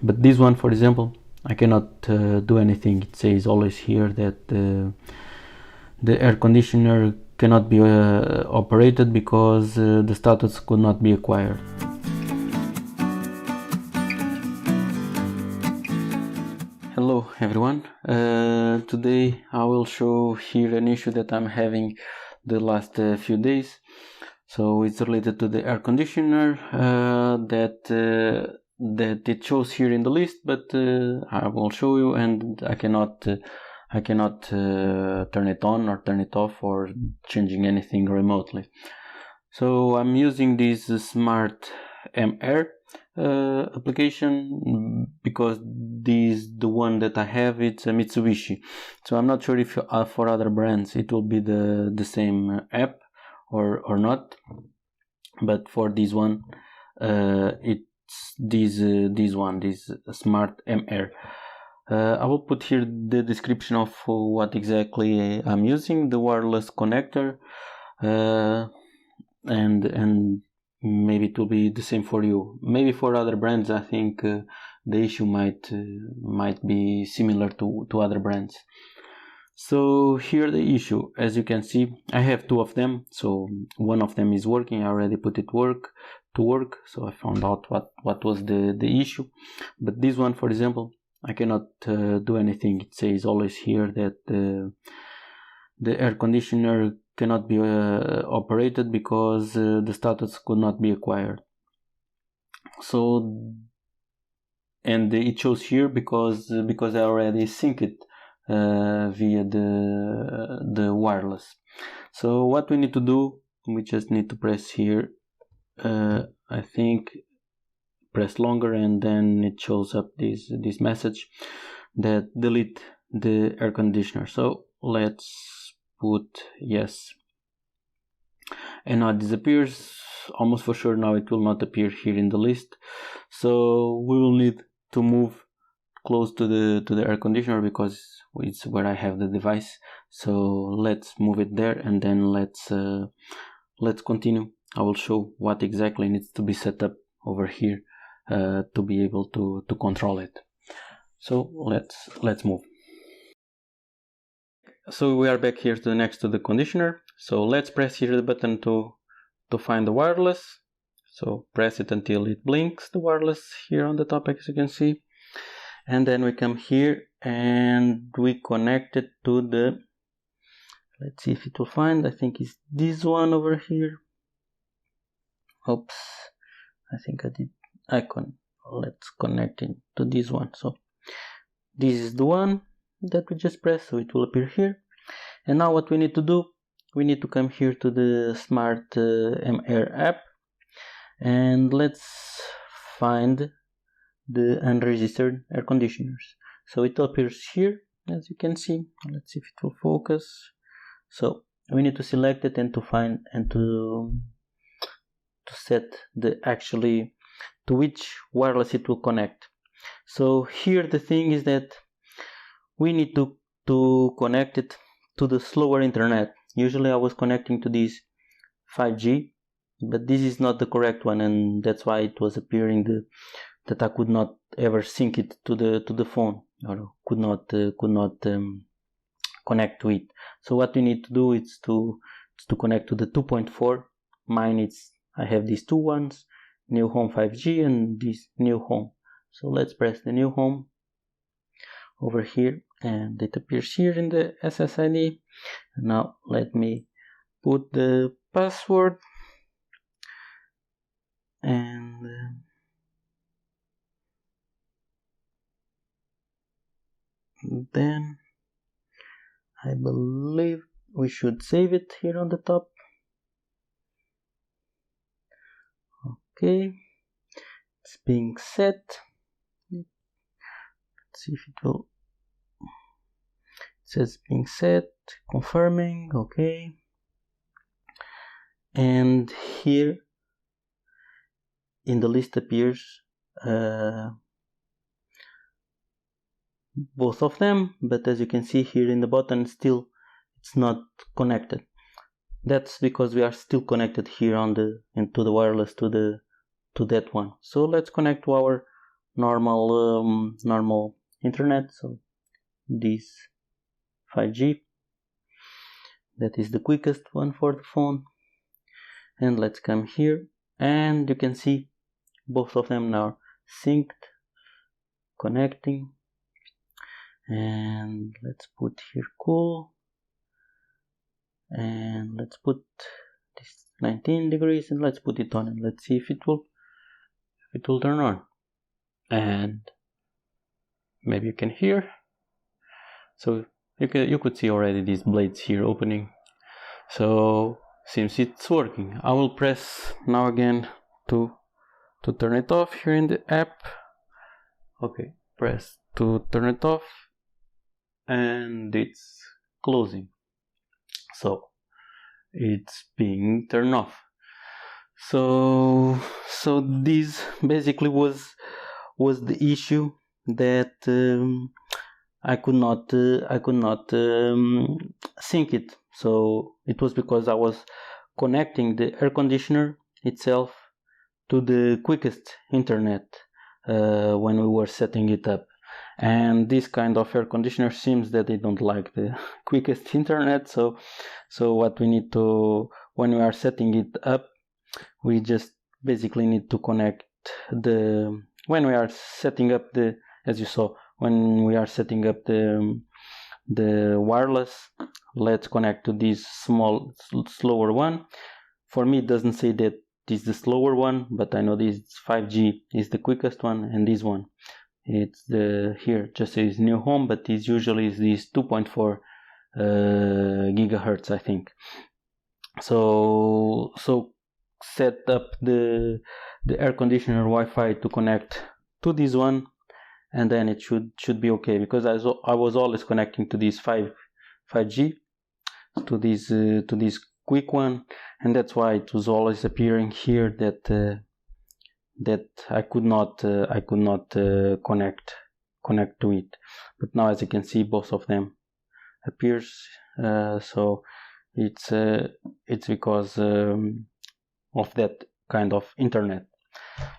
But this one, for example, I cannot do anything. It says always here that the air conditioner cannot be operated because the status could not be acquired. Hello everyone, today I will show here an issue that I'm having the last few days. So it's related to the air conditioner that it shows here in the list, but I will show you, and I cannot turn it on or turn it off or changing anything remotely. So I'm using this Smart MR application because the one that I have, it's a Mitsubishi. So I'm not sure if for other brands it will be the same app or not, but for this one it's this Smart MR. I will put here the description of what exactly I'm using, the wireless connector, and maybe it will be the same for you. Maybe for other brands, I think the issue might be similar to other brands. So here the issue, as you can see, I have two of them. So one of them is working. I already put it to work. So I found out what was the issue. But this one, for example, I cannot do anything. It says always here that the air conditioner cannot be operated because the status could not be acquired. So, and it shows here because I already synced it via the wireless. So what we need to do, we just need to press here, I think press longer, and then it shows up this message that delete the air conditioner. So let's put yes, and now it disappears. Almost for sure now it will not appear here in the list, so we will need to move close to the air conditioner because it's where I have the device. So let's move it there, and then let's continue. I will show what exactly needs to be set up over here to be able to control it. So let's move. So we are back here next to the conditioner. So let's press here the button to find the wireless. So press it until it blinks, the wireless here on the top, as you can see. And then we come here and we connect it to the, let's see if it will find, I think it's this one over here. Oops, I think I did icon. Let's connect it to this one. So this is the one that we just pressed, so it will appear here. And now what we need to do, we need to come here to the Smart MR app, and let's find the unregistered air conditioners. So it appears here, as you can see. Let's see if it will focus. So we need to select it and to find and to set the actually to which wireless it will connect. So here the thing is that we need to connect it to the slower internet. Usually I was connecting to this 5G, but this is not the correct one, and that's why it was appearing that I could not ever sync it to the phone, or could not connect to it. So what we need to do is to connect to the 2.4. Mine I have these two ones, New Home 5G and this New Home. So let's press the New Home over here, and it appears here in the SSID. Now let me put the password, and then I believe we should save it here on the top. Okay, it's being set. Let's see if it will. It says being set, confirming. Okay, and here in the list appears both of them, but as you can see here in the bottom, still it's not connected. That's because we are still connected here on to the wireless to that one. So let's connect to our normal internet. So this 5G, that is the quickest one for the phone. And let's come here, and you can see both of them now synced, connecting. And let's put here cool, and let's put this 19 degrees, and let's put it on, and let's see if it will turn on. And maybe you can hear, so you could see already these blades here opening. So seems it's working. I will press now again to turn it off here in the app. Okay, press to turn it off, and it's closing. So it's being turned off. So this basically was the issue, that I could not sync it. So it was because I was connecting the air conditioner itself to the quickest internet when we were setting it up. And this kind of air conditioner seems that they don't like the quickest internet. So what we need to, when we are setting it up, we just basically need to connect when we are setting up as you saw, when we are setting up the wireless, let's connect to this slower one. For me, it doesn't say that this is the slower one, but I know this 5G is the quickest one, and this one, it's here just says new home, but it usually is this 2.4 gigahertz, I think. So set up the air conditioner Wi-Fi to connect to this one, and then it should be okay, because I was always connecting to this 5G, to this quick one, and that's why it was always appearing here that I could not connect to it. But now, as you can see, both of them appears. So it's because of that kind of internet.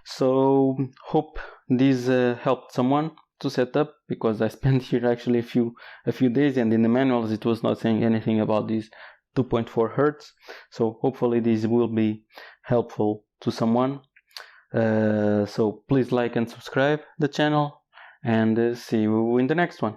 So hope this helped someone to set up, because I spent here actually a few days, and in the manuals it was not saying anything about this 2.4 hertz. So hopefully this will be helpful to someone. So please like and subscribe the channel, and see you in the next one.